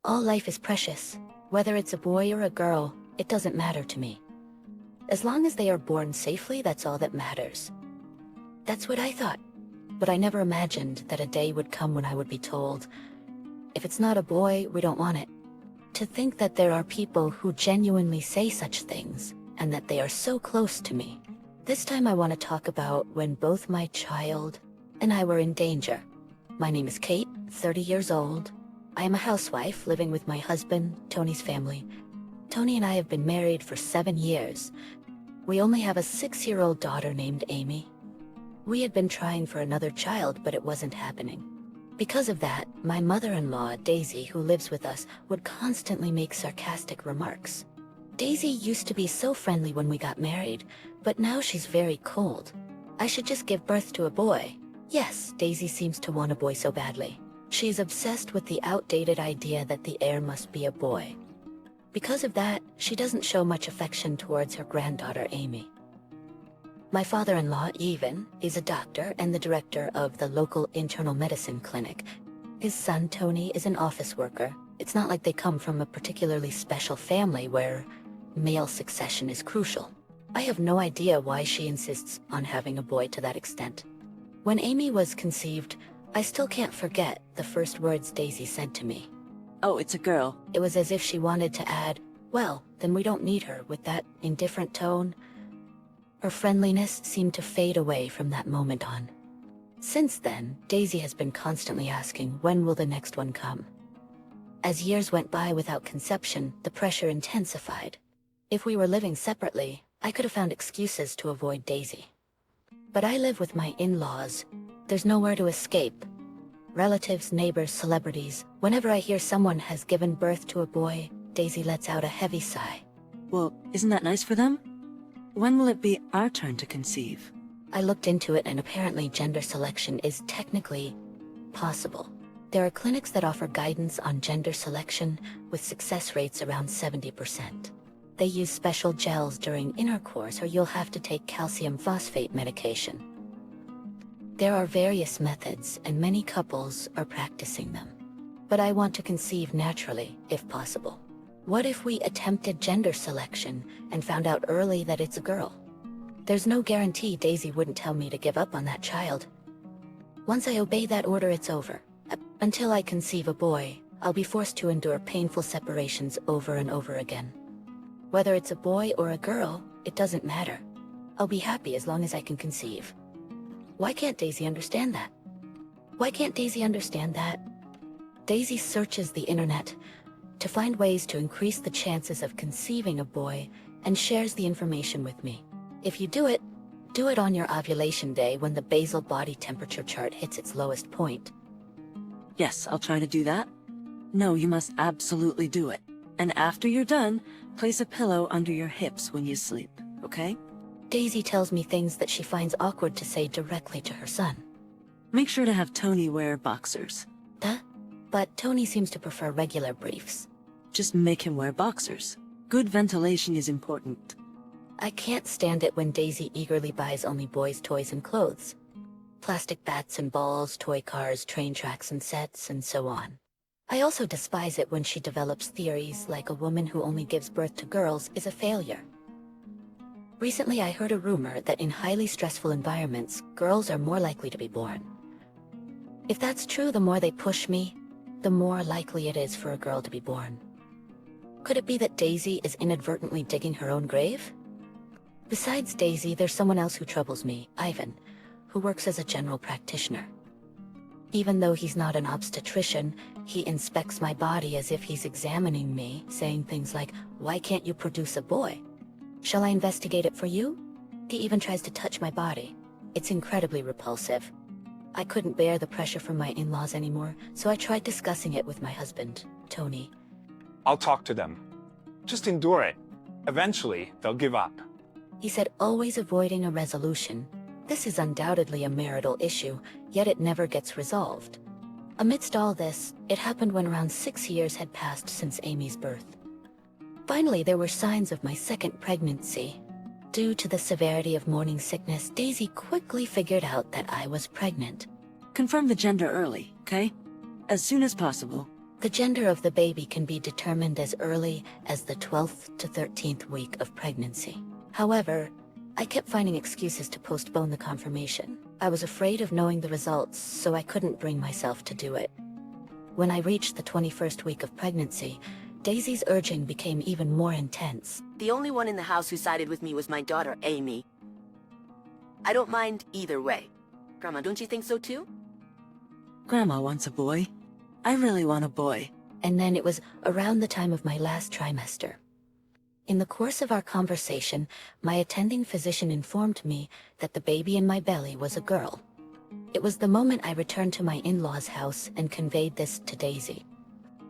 All life is precious. Whether it's a boy or a girl, it doesn't matter to me. As long as they are born safely, that's all that matters. That's what I thought. But I never imagined that a day would come when I would be told, if it's not a boy, we don't want it. To think that there are people who genuinely say such things, and that they are so close to me. This time I want to talk about when both my child and I were in danger. My name is Kate, 30 years old. I am a housewife living with my husband, Tony's family. Tony and I have been married for 7 years. We only have a 6-year-old daughter named Amy. We had been trying for another child, but it wasn't happening. Because of that, my mother-in-law, Daisy, who lives with us, would constantly make sarcastic remarks. Daisy used to be so friendly when we got married, but now she's very cold. I should just give birth to a boy. Yes, Daisy seems to want a boy so badly. She's obsessed with the outdated idea that the heir must be a boy. Because of that, she doesn't show much affection towards her granddaughter, Amy. My father-in-law, Even, is a doctor and the director of the local internal medicine clinic. His son, Tony, is an office worker. It's not like they come from a particularly special family where male succession is crucial. I have no idea why she insists on having a boy to that extent. When Amy was conceived, I still can't forget the first words Daisy said to me. Oh, it's a girl. It was as if she wanted to add, well, then we don't need her, with that indifferent tone. Her friendliness seemed to fade away from that moment on. Since then, Daisy has been constantly asking, when will the next one come? As years went by without conception, the pressure intensified. If we were living separately, I could have found excuses to avoid Daisy. But I live with my in-laws. There's nowhere to escape. Relatives, neighbors, celebrities. Whenever I hear someone has given birth to a boy, Daisy lets out a heavy sigh. Well, isn't that nice for them? When will it be our turn to conceive? I looked into it, and apparently gender selection is technically possible. There are clinics that offer guidance on gender selection with success rates around 70%. They use special gels during intercourse, or you'll have to take calcium phosphate medication. There are various methods, and many couples are practicing them. But I want to conceive naturally, if possible. What if we attempted gender selection and found out early that it's a girl? There's no guarantee Daisy wouldn't tell me to give up on that child. Once I obey that order, it's over. Until I conceive a boy, I'll be forced to endure painful separations over and over again. Whether it's a boy or a girl, it doesn't matter. I'll be happy as long as I can conceive. Why can't Daisy understand that? Why can't Daisy understand that? Daisy searches the internet to find ways to increase the chances of conceiving a boy and shares the information with me. If you do it on your ovulation day when the basal body temperature chart hits its lowest point. Yes, I'll try to do that. No, you must absolutely do it. And after you're done, place a pillow under your hips when you sleep, okay? Daisy tells me things that she finds awkward to say directly to her son. Make sure to have Tony wear boxers. But Tony seems to prefer regular briefs. Just make him wear boxers. Good ventilation is important. I can't stand it when Daisy eagerly buys only boys' toys and clothes. Plastic bats and balls, toy cars, train tracks and sets, and so on. I also despise it when she develops theories like a woman who only gives birth to girls is a failure. Recently I heard a rumor that in highly stressful environments, girls are more likely to be born. If that's true, the more they push me, the more likely it is for a girl to be born. Could it be that Daisy is inadvertently digging her own grave? Besides Daisy, there's someone else who troubles me, Ivan, who works as a general practitioner. Even though he's not an obstetrician, he inspects my body as if he's examining me, saying things like, "Why can't you produce a boy? Shall I investigate it for you?" He even tries to touch my body. It's incredibly repulsive. I couldn't bear the pressure from my in-laws anymore, so I tried discussing it with my husband, Tony. I'll talk to them. Just endure it. Eventually, they'll give up. He said, always avoiding a resolution. This is undoubtedly a marital issue, yet it never gets resolved. Amidst all this, it happened when around 6 years had passed since Amy's birth. Finally, there were signs of my second pregnancy. Due to the severity of morning sickness, Daisy quickly figured out that I was pregnant. Confirm the gender early, okay? As soon as possible. The gender of the baby can be determined as early as the 12th to 13th week of pregnancy. However, I kept finding excuses to postpone the confirmation. I was afraid of knowing the results, so I couldn't bring myself to do it. When I reached the 21st week of pregnancy, Daisy's urging became even more intense. The only one in the house who sided with me was my daughter, Amy. I don't mind either way. Grandma, don't you think so too? Grandma wants a boy. I really want a boy. And then it was around the time of my last trimester. In the course of our conversation, my attending physician informed me that the baby in my belly was a girl. It was the moment I returned to my in-laws' house and conveyed this to Daisy.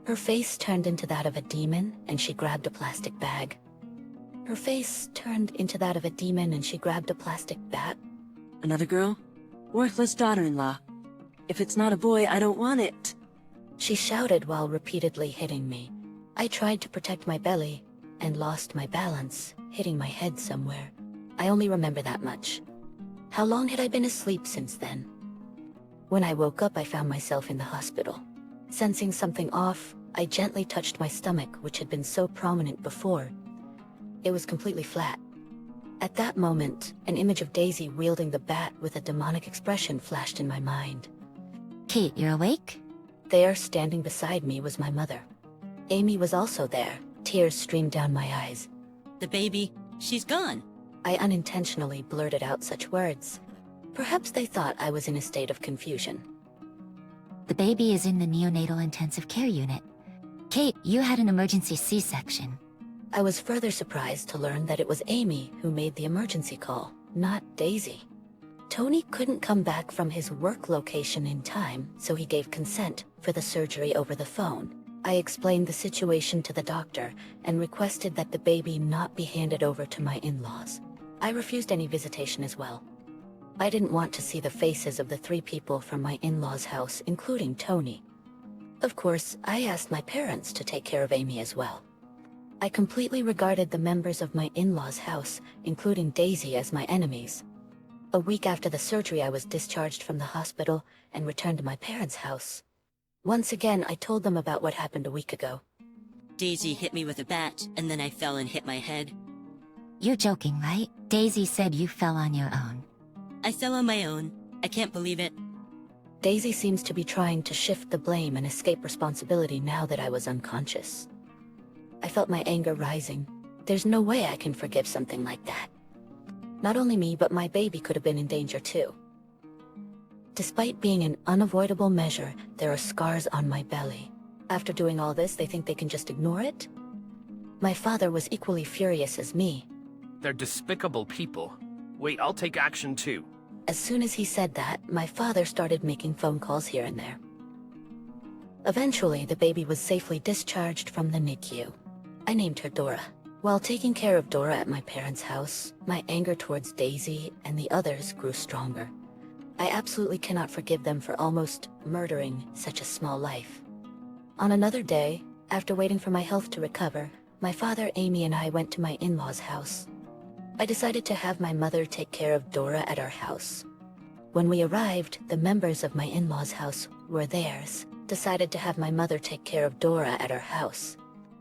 Her face turned into that of a demon, and she grabbed a plastic bag. Her face turned into that of a demon, and she grabbed a plastic bat. Another girl? Worthless daughter-in-law. If it's not a boy, I don't want it. She shouted while repeatedly hitting me. I tried to protect my belly and lost my balance, hitting my head somewhere. I only remember that much. How long had I been asleep since then? When I woke up, I found myself in the hospital. Sensing something off, I gently touched my stomach, which had been so prominent before. It was completely flat. At that moment, an image of Daisy wielding the bat with a demonic expression flashed in my mind. Kate, you're awake? There, standing beside me, was my mother. Amy was also there. Tears streamed down my eyes. The baby, she's gone. I unintentionally blurted out such words. Perhaps they thought I was in a state of confusion. The baby is in the neonatal intensive care unit. Kate, you had an emergency C-section. I was further surprised to learn that it was Amy who made the emergency call, not Daisy. Tony couldn't come back from his work location in time, so he gave consent for the surgery over the phone. I explained the situation to the doctor and requested that the baby not be handed over to my in-laws. I refused any visitation as well. I didn't want to see the faces of the 3 people from my in-laws' house, including Tony. Of course, I asked my parents to take care of Amy as well. I completely regarded the members of my in-laws' house, including Daisy, as my enemies. A week after the surgery, I was discharged from the hospital and returned to my parents' house. Once again, I told them about what happened a week ago. Daisy hit me with a bat, and then I fell and hit my head. You're joking, right? Daisy said you fell on your own. I fell on my own. I can't believe it. Daisy seems to be trying to shift the blame and escape responsibility now that I was unconscious. I felt my anger rising. There's no way I can forgive something like that. Not only me, but my baby could have been in danger too. Despite being an unavoidable measure, there are scars on my belly. After doing all this, they think they can just ignore it? My father was equally furious as me. They're despicable people. Wait, I'll take action too. As soon as he said that, my father started making phone calls here and there. Eventually, the baby was safely discharged from the NICU. I named her Dora. While taking care of Dora at my parents' house, my anger towards Daisy and the others grew stronger. I absolutely cannot forgive them for almost murdering such a small life. On another day, after waiting for my health to recover, my father, Amy, and I went to my in-laws' house. I decided to have my mother take care of Dora at our house. When we arrived, the members of my in-laws' house were theirs, decided to have my mother take care of Dora at our house.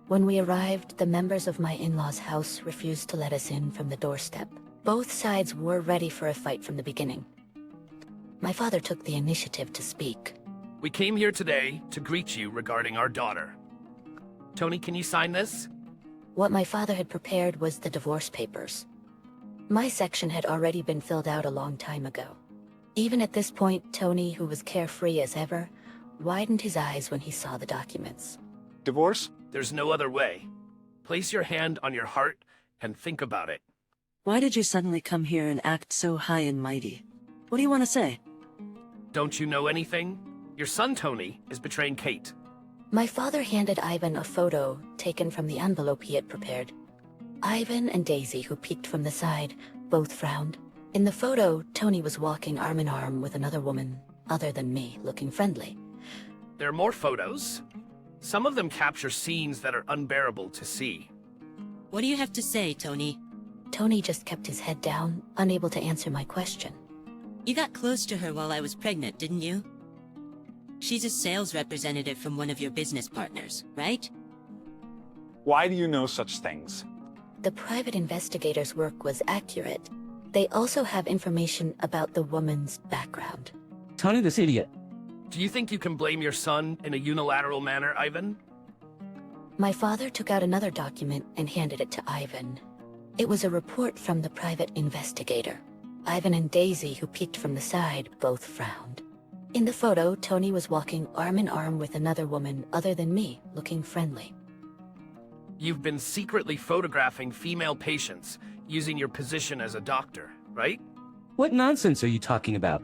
When we arrived, the members of my in-laws' house refused to let us in from the doorstep. Both sides were ready for a fight from the beginning. My father took the initiative to speak. We came here today to greet you regarding our daughter. Tony, can you sign this? What my father had prepared was the divorce papers. My section had already been filled out a long time ago. Even at this point, Tony, who was carefree as ever, widened his eyes when he saw the documents. Divorce? There's no other way. Place your hand on your heart and think about it. Why did you suddenly come here and act so high and mighty? What do you want to say? Don't you know anything? Your son, Tony, is betraying Kate. My father handed Ivan a photo taken from the envelope he had prepared. Ivan and Daisy, who peeked from the side, both frowned. In the photo, Tony was walking arm in arm with another woman, other than me, looking friendly. There are more photos. Some of them capture scenes that are unbearable to see. What do you have to say, Tony? Tony just kept his head down, unable to answer my question. You got close to her while I was pregnant, didn't you? She's a sales representative from one of your business partners, right? Why do you know such things? The private investigator's work was accurate. They also have information about the woman's background. Tony this idiot. Do you think you can blame your son in a unilateral manner, Ivan? My father took out another document and handed it to Ivan. It was a report from the private investigator. Ivan and Daisy, who peeked from the side, both frowned. In the photo, Tony was walking arm in arm with another woman other than me, looking friendly. You've been secretly photographing female patients using your position as a doctor, right? What nonsense are you talking about?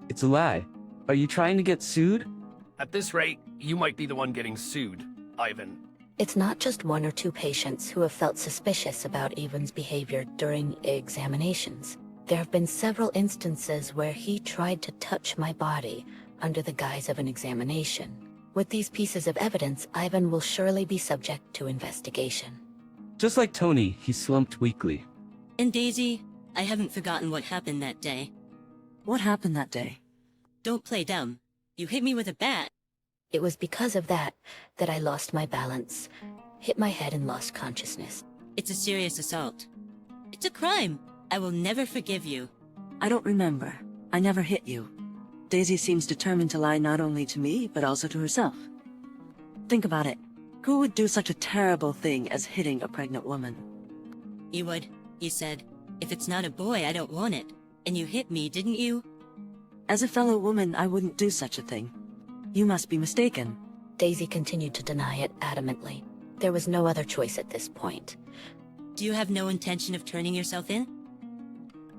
It's a lie. Are you trying to get sued? At this rate, you might be the one getting sued, Ivan. It's not just one or two patients who have felt suspicious about Ivan's behavior during examinations. There have been several instances where he tried to touch my body under the guise of an examination. With these pieces of evidence, Ivan will surely be subject to investigation. Just like Tony, he slumped weakly. And Daisy, I haven't forgotten what happened that day. What happened that day? Don't play dumb. You hit me with a bat. It was because of that I lost my balance, hit my head and lost consciousness. It's a serious assault. It's a crime. I will never forgive you. I don't remember. I never hit you. Daisy seems determined to lie not only to me, but also to herself. Think about it. Who would do such a terrible thing as hitting a pregnant woman? You would. You said, if it's not a boy, I don't want it. And you hit me, didn't you? As a fellow woman, I wouldn't do such a thing. You must be mistaken. Daisy continued to deny it adamantly. There was no other choice at this point. Do you have no intention of turning yourself in?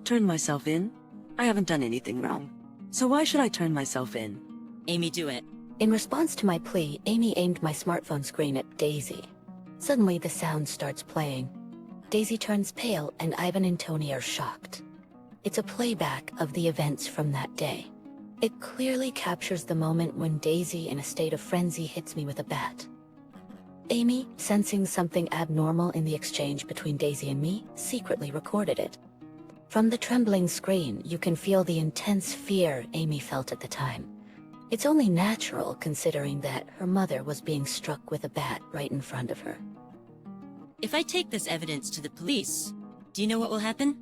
Turn myself in? I haven't done anything wrong. So why should I turn myself in? Amy, do it. In response to my plea, Amy aimed my smartphone screen at Daisy. Suddenly, the sound starts playing. Daisy turns pale, and Ivan and Tony are shocked. It's a playback of the events from that day. It clearly captures the moment when Daisy, in a state of frenzy, hits me with a bat. Amy, sensing something abnormal in the exchange between Daisy and me, secretly recorded it. From the trembling screen, you can feel the intense fear Amy felt at the time. It's only natural considering that her mother was being struck with a bat right in front of her. If I take this evidence to the police, do you know what will happen?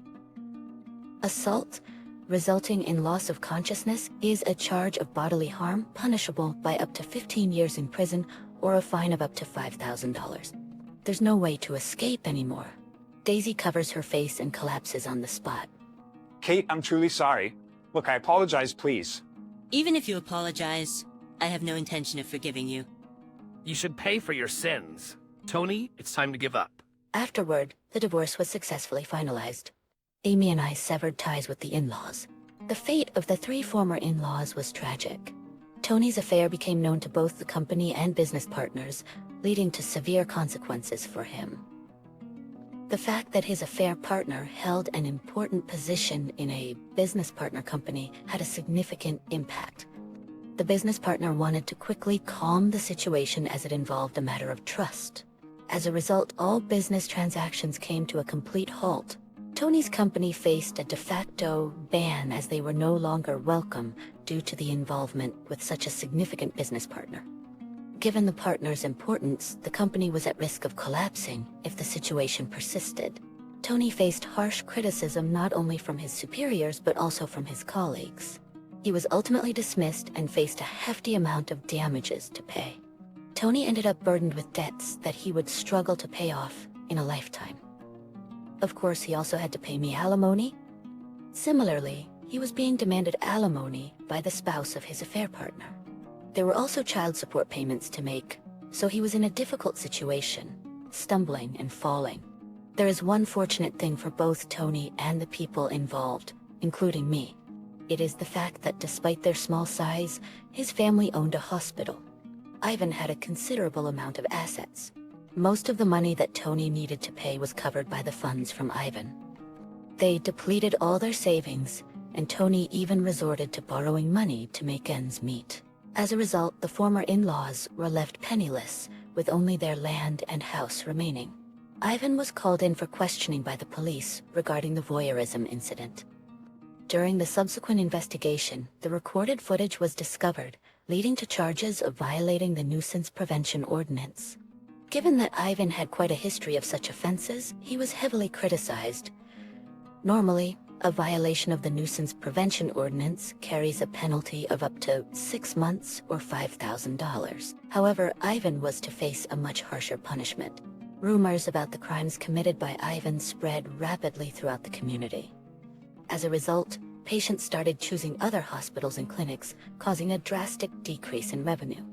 Assault, resulting in loss of consciousness, is a charge of bodily harm punishable by up to 15 years in prison or a fine of up to $5,000. There's no way to escape anymore. Daisy covers her face and collapses on the spot. Kate, I'm truly sorry. Look, I apologize, please. Even if you apologize, I have no intention of forgiving you. You should pay for your sins. Tony, it's time to give up. Afterward, the divorce was successfully finalized. Amy and I severed ties with the in-laws. The fate of the 3 former in-laws was tragic. Tony's affair became known to both the company and business partners, leading to severe consequences for him. The fact that his affair partner held an important position in a business partner company had a significant impact. The business partner wanted to quickly calm the situation as it involved a matter of trust. As a result, all business transactions came to a complete halt. Tony's company faced a de facto ban as they were no longer welcome due to the involvement with such a significant business partner. Given the partner's importance, the company was at risk of collapsing if the situation persisted. Tony faced harsh criticism not only from his superiors but also from his colleagues. He was ultimately dismissed and faced a hefty amount of damages to pay. Tony ended up burdened with debts that he would struggle to pay off in a lifetime. Of course, he also had to pay me alimony. Similarly, he was being demanded alimony by the spouse of his affair partner. There were also child support payments to make, so he was in a difficult situation, stumbling and falling. There is one fortunate thing for both Tony and the people involved, including me. It is the fact that despite their small size, his family owned a hospital. Ivan had a considerable amount of assets. Most of the money that Tony needed to pay was covered by the funds from Ivan. They depleted all their savings, and Tony even resorted to borrowing money to make ends meet. As a result, the former in-laws were left penniless, with only their land and house remaining. Ivan was called in for questioning by the police regarding the voyeurism incident. During the subsequent investigation, the recorded footage was discovered, leading to charges of violating the nuisance prevention ordinance. Given that Ivan had quite a history of such offenses, he was heavily criticized. Normally, a violation of the nuisance prevention ordinance carries a penalty of up to 6 months or $5,000. However, Ivan was to face a much harsher punishment. Rumors about the crimes committed by Ivan spread rapidly throughout the community. As a result, patients started choosing other hospitals and clinics, causing a drastic decrease in revenue.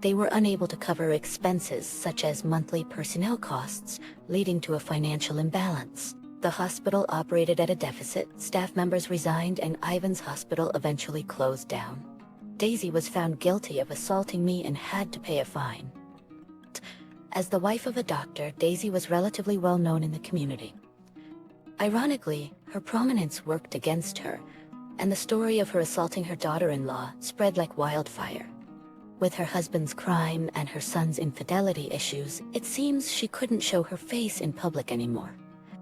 They were unable to cover expenses such as monthly personnel costs, leading to a financial imbalance. The hospital operated at a deficit, staff members resigned, and Ivan's hospital eventually closed down. Daisy was found guilty of assaulting me and had to pay a fine. As the wife of a doctor, Daisy was relatively well known in the community. Ironically, her prominence worked against her, and the story of her assaulting her daughter-in-law spread like wildfire. With her husband's crime and her son's infidelity issues, it seems she couldn't show her face in public anymore.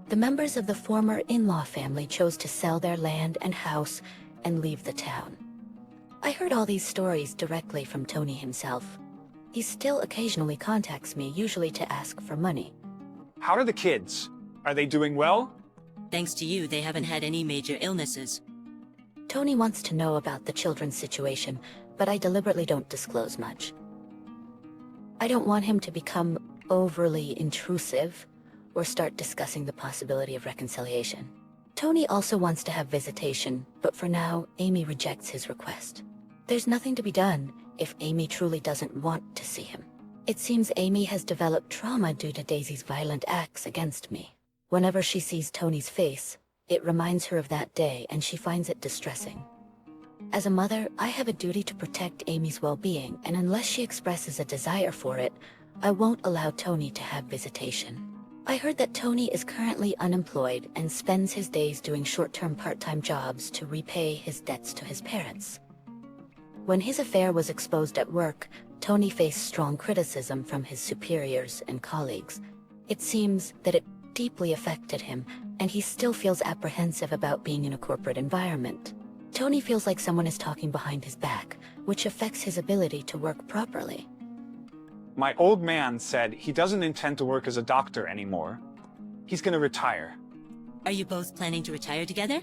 The members of the former in-law family chose to sell their land and house and leave the town. I heard all these stories directly from Tony himself. He still occasionally contacts me, usually to ask for money. How are the kids? Are they doing well? Thanks to you, they haven't had any major illnesses. Tony wants to know about the children's situation, but I deliberately don't disclose much. I don't want him to become overly intrusive or start discussing the possibility of reconciliation. Tony also wants to have visitation, but for now, Amy rejects his request. There's nothing to be done if Amy truly doesn't want to see him. It seems Amy has developed trauma due to Daisy's violent acts against me. Whenever she sees Tony's face, it reminds her of that day, and she finds it distressing. As a mother, I have a duty to protect Amy's well-being, and unless she expresses a desire for it, I won't allow Tony to have visitation. I heard that Tony is currently unemployed and spends his days doing short-term part-time jobs to repay his debts to his parents. When his affair was exposed at work, Tony faced strong criticism from his superiors and colleagues. It seems that it deeply affected him, and he still feels apprehensive about being in a corporate environment. Tony feels like someone is talking behind his back, which affects his ability to work properly. My old man said he doesn't intend to work as a doctor anymore. He's gonna retire. Are you both planning to retire together?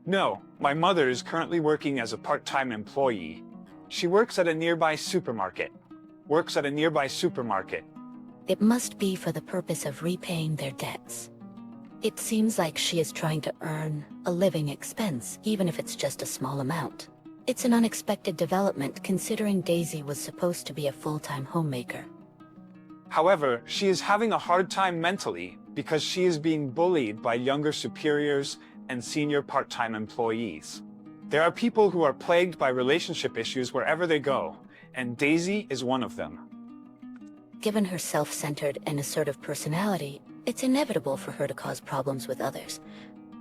No, my mother is currently working as a part-time employee. She works at a nearby supermarket. It must be for the purpose of repaying their debts. It seems like she is trying to earn a living expense, even if it's just a small amount. It's an unexpected development considering Daisy was supposed to be a full-time homemaker. However, she is having a hard time mentally because she is being bullied by younger superiors and senior part-time employees. There are people who are plagued by relationship issues wherever they go, and Daisy is one of them. Given her self-centered and assertive personality, it's inevitable for her to cause problems with others.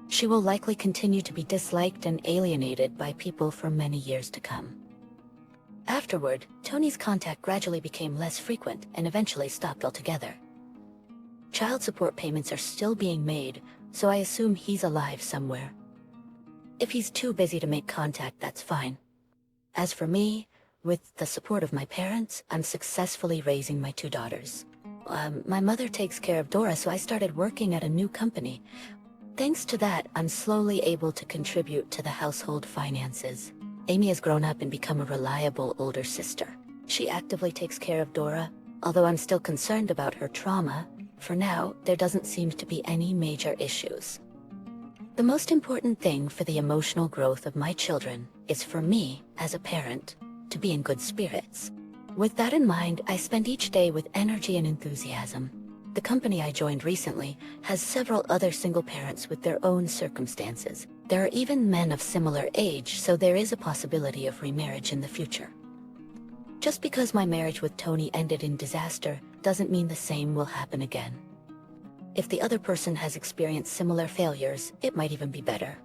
She will likely continue to be disliked and alienated by people for many years to come. Afterward, Tony's contact gradually became less frequent and eventually stopped altogether. Child support payments are still being made, so I assume he's alive somewhere. If he's too busy to make contact, that's fine. As for me, with the support of my parents, I'm successfully raising my 2 daughters. My mother takes care of Dora, so I started working at a new company. Thanks to that, I'm slowly able to contribute to the household finances. Amy has grown up and become a reliable older sister. She actively takes care of Dora, although I'm still concerned about her trauma. For now, there doesn't seem to be any major issues. The most important thing for the emotional growth of my children is for me, as a parent, to be in good spirits. With that in mind, I spend each day with energy and enthusiasm. The company I joined recently has several other single parents with their own circumstances. There are even men of similar age, so there is a possibility of remarriage in the future. Just because my marriage with Tony ended in disaster doesn't mean the same will happen again. If the other person has experienced similar failures, it might even be better.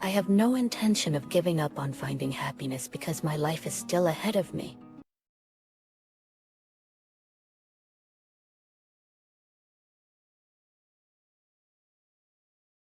I have no intention of giving up on finding happiness because my life is still ahead of me.